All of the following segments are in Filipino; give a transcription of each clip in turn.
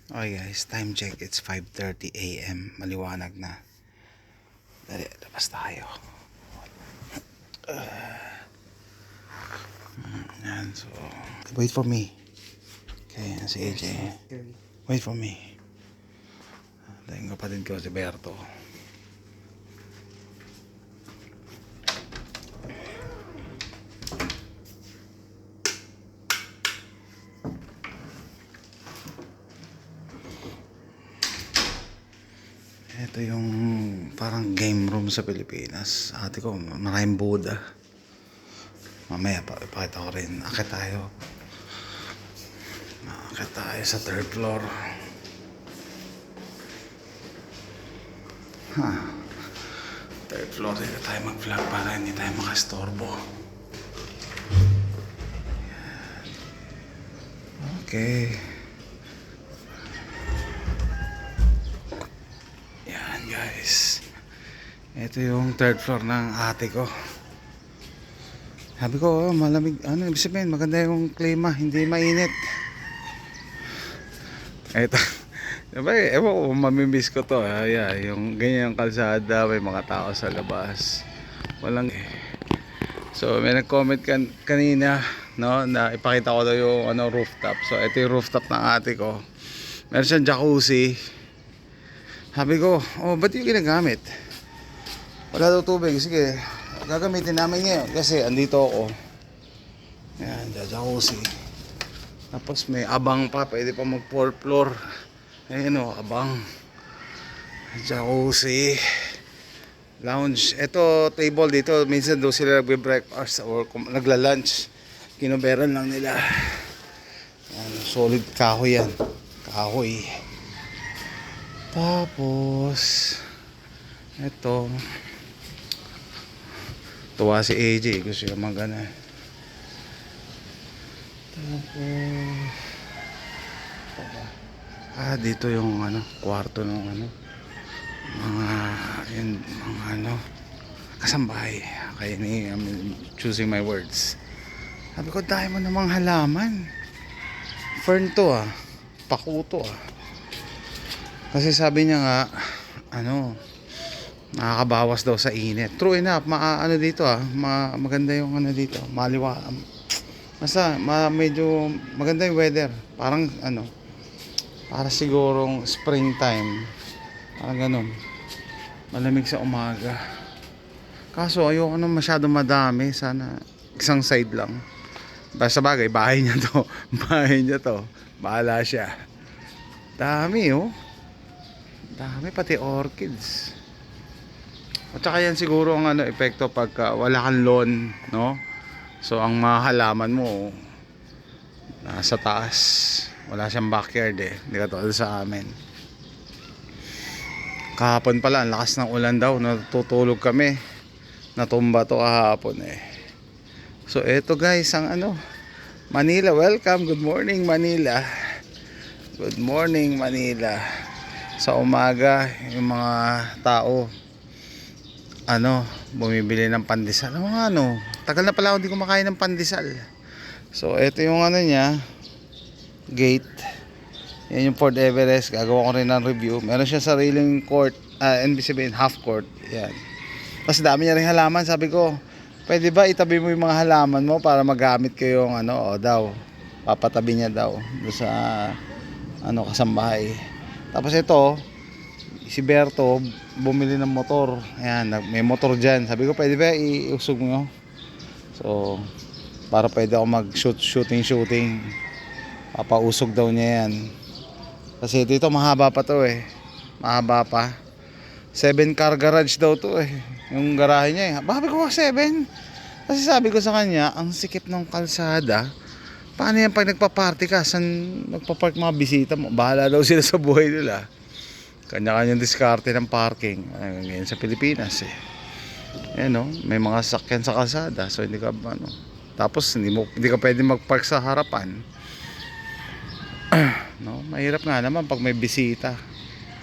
Okay guys, time check. It's 5:30 a.m. Maliwanag na. Dali, labas tayo. Yan, so wait for me. Okay, yan si AJ. Wait for me. Dahil yung kapatid ko si Berto. Ito yung parang game room sa Pilipinas. Ate ko, maraming Buddha. Mamaya pa, ipakita ko rin. Akit tayo. Akit tayo sa third floor. Third floor, dito tayo mag-vlog para hindi tayo makastorbo. Okay. Yan guys. Ito yung third floor ng ate ko. Sabi ko, malamig, ibig sabihin, maganda yung klima, hindi mainit. Ito, diba, ewan ko, mamimiss ko to. Yeah, yung ganyan kalsada, may mga tao sa labas. Walang, so may nag-comment kanina, no, na ipakita ko daw yung rooftop. So ito yung rooftop ng ate ko. Meron siyang jacuzzi. Sabi ko, ba't yung ginagamit? Wala daw tubig, sige. Gagamitin namin ngayon kasi andito ako. Yan, jacuzzi. Tapos may abang pa, pwede pa mag 4th floor. Ayun abang. Jacuzzi. Lounge. Ito table dito, minsan daw sila nagbe-breakfast or nagla-lunch. Kinuberan lang nila. Yan, solid kahoy yan. Kahoy. Tapos ito, tuwa si AJ, gusto niya magana. Tapos dito yung kwarto ng mga kasambahay. Kaya I'm choosing my words. Sabi ko, dahil mo namang halaman. Fern to pakuto Kasi sabi niya nga, nakakabawas daw sa init. True enough, dito maganda yung dito, maliwa. Basta medyo maganda yung weather. Parang para sigurong springtime. Parang ganun. Malamig sa umaga. Kaso ayoko na masyado madami. Sana isang side lang. Basta bagay, bahay niya to. Bahay niya to. Bahala siya. Dami Dami, pati orchids. At saka yan siguro ang epekto pagka wala kang lawn, no? So ang mga halaman mo nasa taas. Wala siyang backyard hindi katulad sa amin. Kahapon pala ang lakas ng ulan daw, natutulog kami. Natumba to kahapon So eto guys ang Manila, welcome. Good morning Manila. Good morning Manila. Sa umaga yung mga tao bumibili ng pandesal. Tagal na pala ako hindi kumakain ng pandesal. So ito yung niya, gate. Yan yung Fort Everest. Gagawa ko rin ng review. Meron siya sariling court, NBCB half court. Yan. Mas dami niya rin halaman. Sabi ko, pwede ba itabi mo yung mga halaman mo para magamit ko yung daw. Papatabi niya daw doon sa kasambahay. Tapos ito, si Berto bumili ng motor. Ayan, may motor dyan. Sabi ko, pwede ba iusog mo? So, para pwede ako mag-shooting. Papausog daw niya yan. Kasi dito mahaba pa to Mahaba pa. 7 car garage daw to Yung garahe niya Bakit ko 7? Kasi sabi ko sa kanya, ang sikip ng kalsada. Paano yan pag nagpa-party ka? Saan magpa-park mga bisita mo? Bahala daw sila sa buhay nila. Kanya-kanyang diskarte ng parking. Ngayon sa Pilipinas may mga sasakyan sa kalsada. So hindi ka tapos hindi ka pwede mag-park sa harapan. Mahirap nga naman pag may bisita.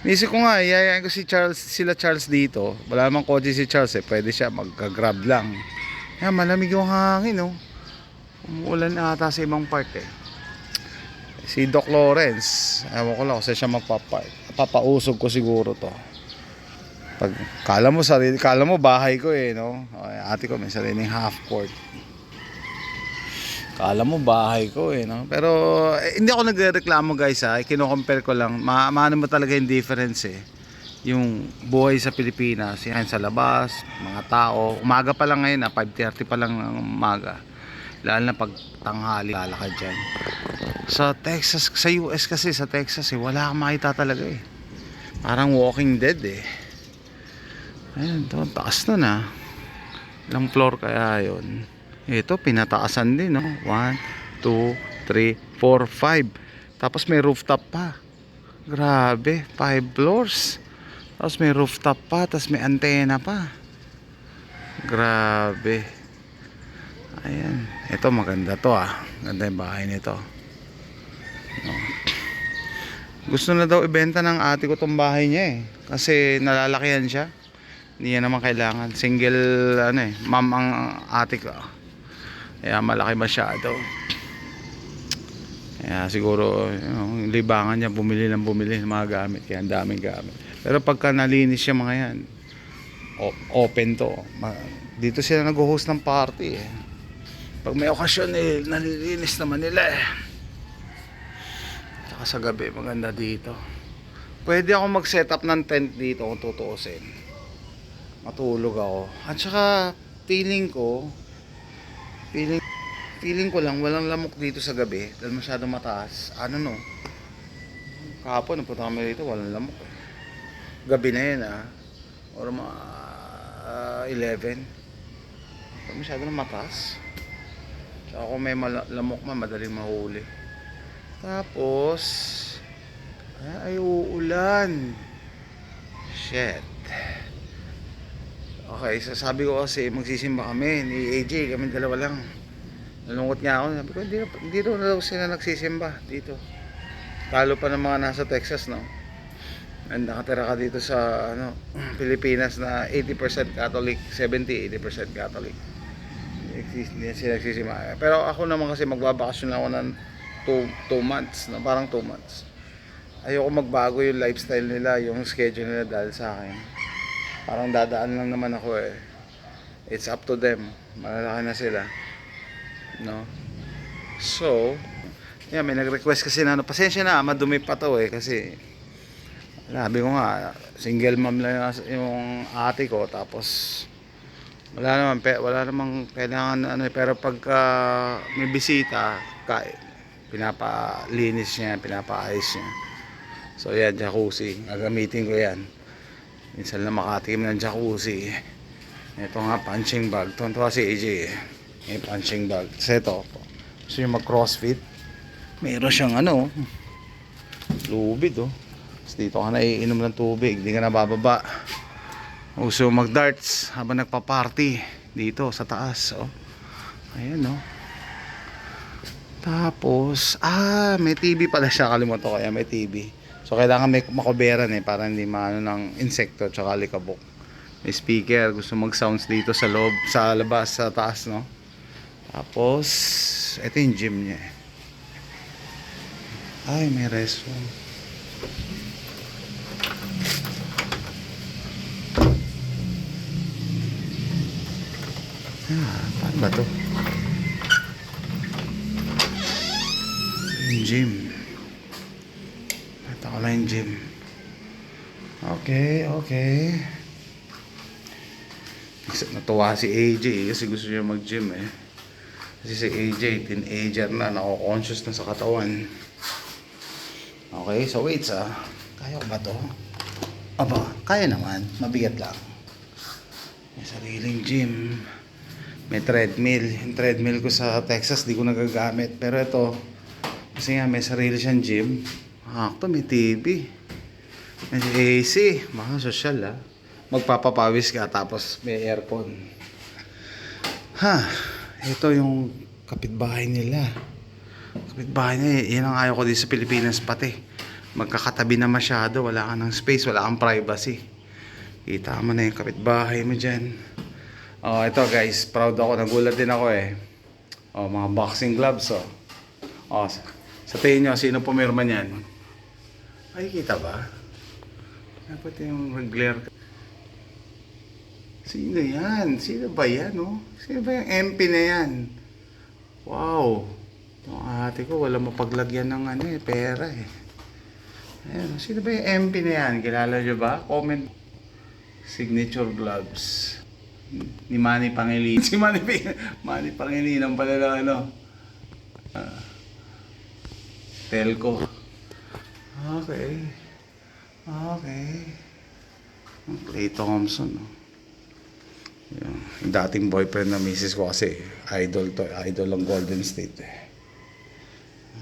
Inisip ko nga, iyayain ko sila Charles dito. Wala namang kotse si Charles pwede siya mag-grab lang. Malamig yung hangin Umuulan ata sa ibang part Si Doc Lawrence. Ewan ko lang kasi siya papausog ko siguro to. Pag kala mo bahay ko eh, no? Okay, ate ko may sariling half court. Kala mo bahay ko eh, no? Pero hindi ako nagrereklamo guys ha. Kino-compare ko lang. Maano mo talaga yung difference eh. Yung buhay sa Pilipinas, yan sa labas, mga tao. Umaga pa lang ngayon 5:30 pa lang ng umaga. Lalo na pag tanghali lalakad dyan. Sa Texas, sa US kasi sa Texas eh, wala kang makita talaga eh. Parang Walking Dead eh. Ayun, to, taas na na. Ilang floor kaya yun? Ito, pinataasan din, no? 1, 2, 3, 4, 5. Tapos may rooftop pa. Grabe, 5 floors. Tapos may rooftop pa, tapos may antena pa. Grabe. Ayan. Ito, maganda to ah. Ganda yung bahay nito. No. Gusto na daw ibenta ng ate ko tong bahay niya eh. Kasi nalalakihan siya. Hindi yan naman kailangan. Single ano eh, ma'am ang ate ko. Kaya malaki masyado. Kaya siguro yung libangan niya bumili ng mga gamit. Kaya ang daming gamit. Pero pagka nalinis siya mga yan, open to. Dito sila nag-host ng party eh. Pag may okasyon eh, nalilinis naman nila eh. Tsaka sa gabi, maganda dito. Pwede ako mag-set up ng tent dito kung tutuusin. Matulog ako. At saka feeling ko lang walang lamok dito sa gabi dahil masyadong mataas. Ano no? Kahapon napunta kami dito, walang lamok eh. Gabi na yun ah. Or mga 11. Masyado na mataas. Tsaka kung may lamok man, madaling mahuli. Tapos ay uulan. Shit. Okay, so sabi ko kasi magsisimba kami ni AJ, kami dalawa lang. Nalungkot nga ako, sabi ko hindi daw sila nagsisimba dito. Talo pa ng mga nasa Texas, no? And nakatira ka dito sa Pilipinas na 80% Catholic, 70-80% Catholic. Hindi sila nagsisimba. Pero ako naman kasi magbabakasyon lang ako ng 2 months, no? Parang 2 months. Ayoko magbago yung lifestyle nila, yung schedule nila dahil sa akin. Parang dadaan lang naman ako eh. It's up to them. Malalaki na sila. No? So, yeah, may nag-request kasi na pasensya na, madumi pa to eh. Kasi, sabi ko nga, single mom lang yung ate ko. Tapos, wala namang kailangan pero pagka may bisita, pinapalinis niya, pinapaayos niya. So, yan, jacuzzi. Gagamitin ko yan. Minsan lang makatikim ng jacuzzi. Ito nga, punching bag. Tuntua si AJ eh. May punching bag. Kasi ito, gusto nyo mag-crossfit. Meron siyang lubid oh. Tapos dito ka naiinom ng tubig. Hindi ka nabababa. Gusto mag-darts habang nagpa-party. Dito sa taas oh. Ayan oh. Tapos, may TV pala siya. Kalimutan ko kaya may TV. So kailangan may makuberan eh para hindi maano ng insekto tsaka alikabok. May speaker, gusto mag-sounds dito sa loob, sa labas, sa taas, no? Tapos ito yung gym niya eh. Ay, may restroom. Paano ba to? Yung gym. Ako lang yung gym. Okay. Natuwa si AJ kasi gusto niya mag-gym eh. Kasi si AJ, teenager na, nako-conscious na sa katawan. Okay, so weights kaya ko ba to? Aba, kaya naman. Mabigat lang. May sariling gym. May treadmill. Yung treadmill ko sa Texas, di ko nagagamit. Pero ito, kasi nga may sarili siyang gym. Ito may TV. May AC. Mga social magpapapawis ka tapos may aircon. Ito yung kapitbahay nila. Kapitbahay nila. Yan ang ayaw ko dito sa Pilipinas pati. Magkakatabi na masyado. Wala ka ng space. Wala kang privacy. Kita mo na yung kapitbahay mo dyan. Ito guys. Proud ako. Nagulat din ako eh. Mga boxing gloves Sa tingin nyo, sino pumirma niyan? Ay, kita ba? Dapat yung regular. Sino yan? Sino ba yan, oh? Sino ba yung MP na yan? Wow! Yung ate ko, wala mapaglagyan ng ano eh, pera eh. Ayan, sino ba yung MP na yan? Kilala nyo ba? Comment. Signature gloves. Ni Manny Pangilinan. Si Manny Pangilinan pala ng ano. Telco. Okay. Okay. Clay Thompson. Oh. Yung dating boyfriend na misis ko kasi idol to. Idol ng Golden State eh.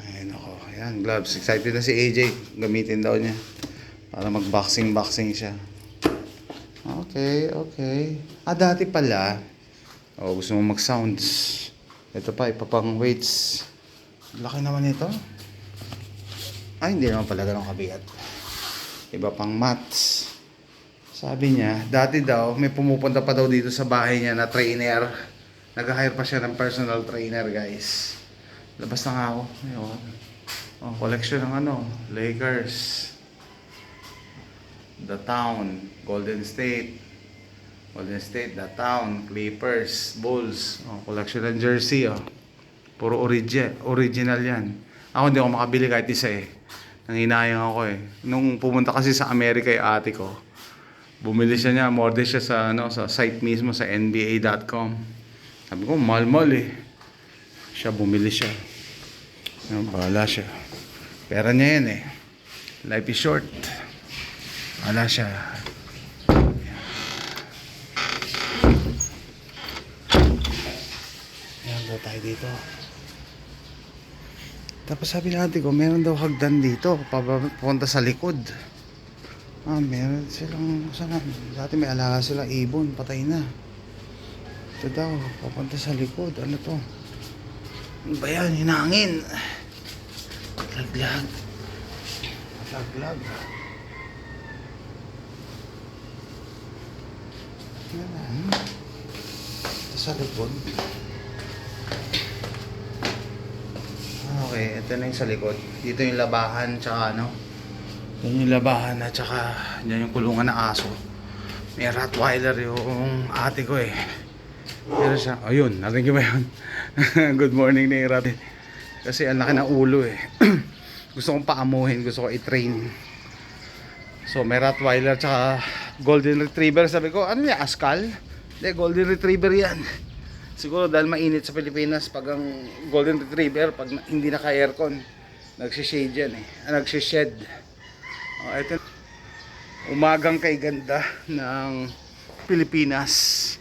Ay nako. Ayan, gloves. Excited na si AJ. Gamitin daw niya. Para mag-boxing siya. Okay, okay. Dati pala. Gusto mo mag-sounds. Ito pa, ipapang weights. Laki naman ito. Ay, hindi naman pala ganun kabigat. Iba pang mats. Sabi niya, dati daw, may pumupunta pa daw dito sa bahay niya na trainer. Nag-hire pa siya ng personal trainer, guys. Labas na nga ako. Ayun. Collection ng ano, Lakers. The Town, Golden State, The Town, Clippers, Bulls. Collection ng jersey. Puro original yan. Ako hindi ako makabili kahit isa eh. Nanginayang ako eh. Nung pumunta kasi sa Amerika yung ate ko, bumili siya order siya sa, sa site mismo, sa nba.com. Sabi ko, mahal eh. Bumili siya. Bahala siya. Pera niya yan eh. Life is short. Wala siya. Ayan daw tayo dito. Tapos sabi natin ko, meron daw hagdan dito. Papunta sa likod. Meron silang, saan? Dati may alaga sila, ibon, patay na. Ito daw, papunta sa likod. Ano to? Ano ba yan? Hinangin. Laglag. Laglag. Ito sa likod. Okay, ito na yung sa likod. Dito yung labahan, tsaka ano. Yan yung labahan at tsaka yan yung kulungan ng aso. May Rottweiler yung ate ko eh. Pero siya, ayun, narinig ba yun? Good morning na yung rat. Kasi ang laki ng ulo eh. Gusto kong paamuhin, gusto ko i-train. So may Rottweiler tsaka Golden Retriever. Sabi ko, ano niya, Askal? Hindi, Golden Retriever yan. Siguro dahil mainit sa Pilipinas pag ang Golden Retriever, pag hindi naka-aircon, nagsishade yan eh. Nagsished. Ito, umagang kay ganda ng Pilipinas.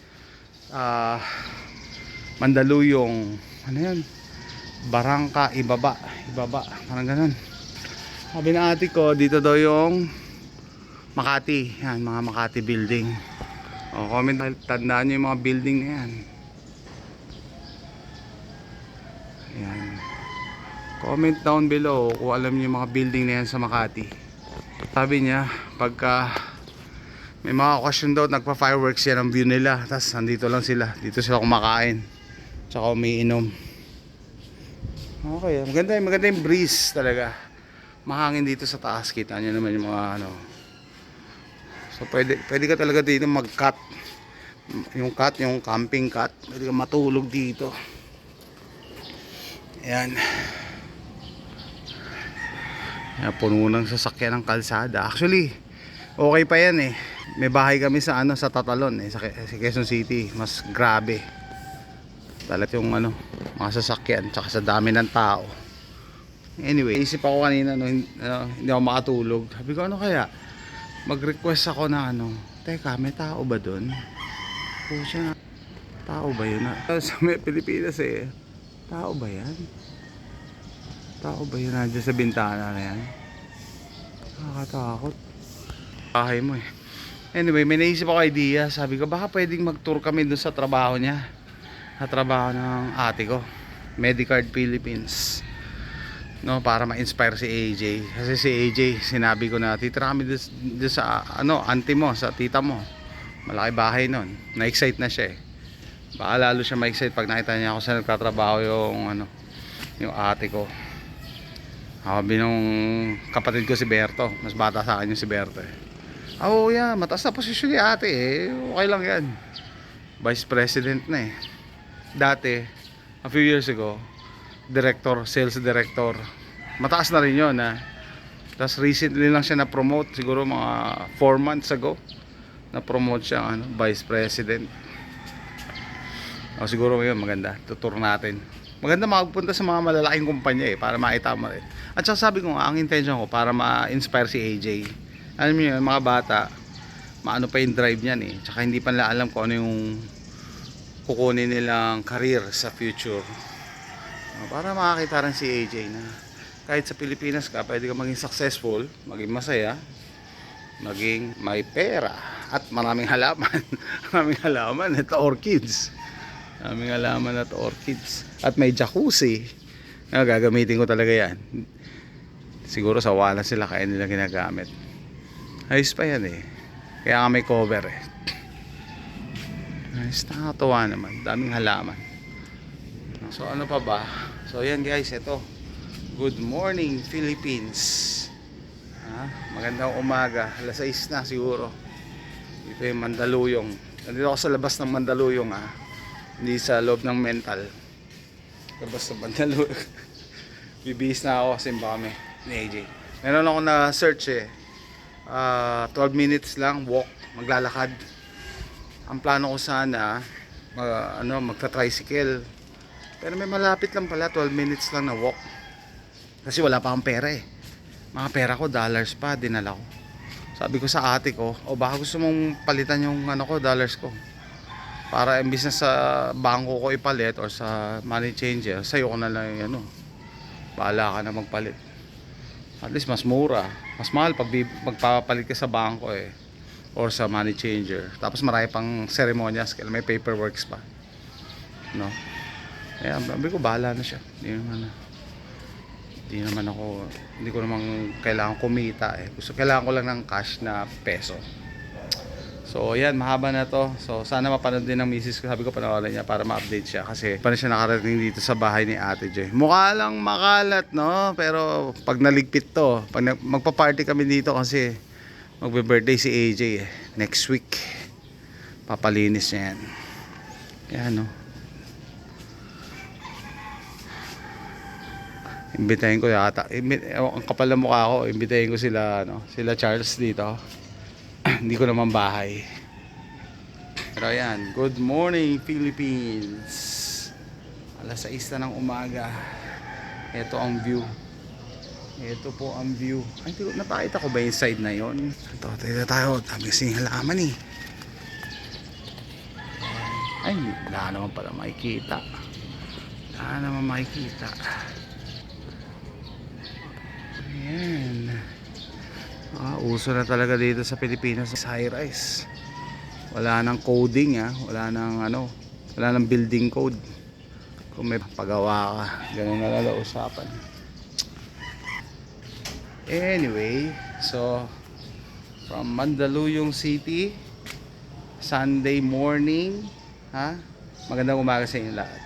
Mandaluyong, ano yan? Barangka, ibaba, parang ganun. Sabi na ate ko, dito daw yung Makati, yan, mga Makati building. Comment, tandaan nyo yung mga building na yan. Yan. Comment down below kung alam nyo yung mga building na yan sa Makati. Sabi niya, pagka may mga okasyon daw, nagpa-fireworks yan ang view nila. Tapos nandito lang sila, dito sila kumakain. Tsaka umiinom. Okay, maganda yung breeze talaga. Mahangin dito sa taas, kita nyo naman yung mga ano. So pwede ka talaga dito mag-cut. Yung camping cut. Pwede ka matulog dito. Ayan. Ayan, puno ng sasakyan ng kalsada. Actually, okay pa yan eh. May bahay kami sa sa Tatalon eh, sa Quezon City. Mas grabe. Talat yung mga sasakyan, tsaka sa dami ng tao. Anyway, isip ako kanina hindi ako makatulog. Sabi ko, ano kaya? Mag-request ako na teka, may tao ba doon? Pucha, tao ba yun? Sa Pilipinas eh, tao ba yan? Tao ba yun nandiyan sa bintana na yan? Nakakatakot. Bahay mo eh. Anyway, may naisip ako idea. Sabi ko, baka pwedeng mag-tour kami doon sa trabaho niya. Sa trabaho ng ate ko, Medicard Philippines. No, para ma-inspire si AJ. Kasi si AJ, sinabi ko na titira kami doon sa auntie mo, sa tita mo. Malaki bahay nun. Na-excite na siya eh. Baka lalo siya ma-excite pag nakita niya ako sa nagtatrabaho yung ate ko. Sabi nung kapatid ko si Berto, mas bata sa akin yung si Berto eh. Oh yeah, mataas na posisyon ni ate eh. Okay lang yan. Vice President na eh. Dati, a few years ago, director, sales director. Mataas na rin yun ha. Tapos recently lang siya na-promote, siguro mga 4 months ago. Na-promote siya ano, Vice President. O siguro ngayon maganda, tuturo natin. Maganda makagpunta sa mga malalaking kumpanya eh, para makita mo rin. At saka sabi ko nga, ang intention ko para ma-inspire si AJ. Alam niyo yung mga bata, maano pa yung drive niyan eh. Tsaka hindi pa nila alam kung ano yung kukunin nilang career sa future. Para makakita rin si AJ na kahit sa Pilipinas ka, pwede ka maging successful, maging masaya, maging may pera at maraming halaman. Maraming halaman at orchids. Maraming halaman at orchids. At may jacuzzi. Gagamitin ko talaga yan. Siguro sawa na sila kaya nila ginagamit. Ayos pa yan eh. Kaya nga may cover eh. Ayos, nakakatawa naman. Daming halaman. So ano pa ba? So yan guys, ito. Good morning Philippines. Magandang umaga. Alas 6 na siguro. Dito yung Mandaluyong. Nandito ako sa labas ng Mandaluyong Hindi sa loob ng mental. Labas ng Mandaluyong. Bibihis na ako kasi baka may ni AJ. Meron ako na search eh. 12 minutes lang walk, maglalakad. Ang plano ko sana magta-tricycle. Pero may malapit lang pala, 12 minutes lang na walk. Kasi wala pa akong pera eh. Mga pera ko, dollars pa, dinala ko. Sabi ko sa ate ko, baka gusto mong palitan yung dollars ko. Para imbis na sa bangko ko ipalit or sa money changer, sa'yo ko na lang yung bahala ka na magpalit. At least mas mura. Mas mahal pag magpapalit ka sa bangko eh. Or sa money changer. Tapos marami pang ceremonias, kaya may paperworks pa. No? Kaya sabi ko, bahala na siya. Hindi ko naman kailangan kumita eh. Kailangan ko lang ng cash na peso. So ayan, mahaba na to. So sana mapanood din ng misis ko. Sabi ko panoorin niya para ma-update siya. Kasi pa na siya nakarating dito sa bahay ni Ate Joy. Mukha lang makalat no. Pero pag naligpit to, pag magpa-party kami dito kasi magbe-birthday si AJ eh. Next week. Papalinis niya yan. Yan no. Imbitahin ko yata. Ang kapal na mukha ko. Imbitahin ko sila sila Charles dito. Hindi ko naman bahay. Pero ayan, good morning Philippines. Alas 6 na ng umaga. Ito ang view. Ito po ang view. Ay, napakita ko ba yung side na yon? Ito, tayo. Dami kasing halaman eh. Ay, wala naman pala makikita. Wala naman makikita. Ayan. Uso na talaga dito sa Pilipinas sa high rise. Wala nang coding wala nang building code. Kung may pagawa ka, ganun na lalo usapan. Anyway, so from Mandaluyong City, Sunday morning, magandang umaga sa inyo lahat.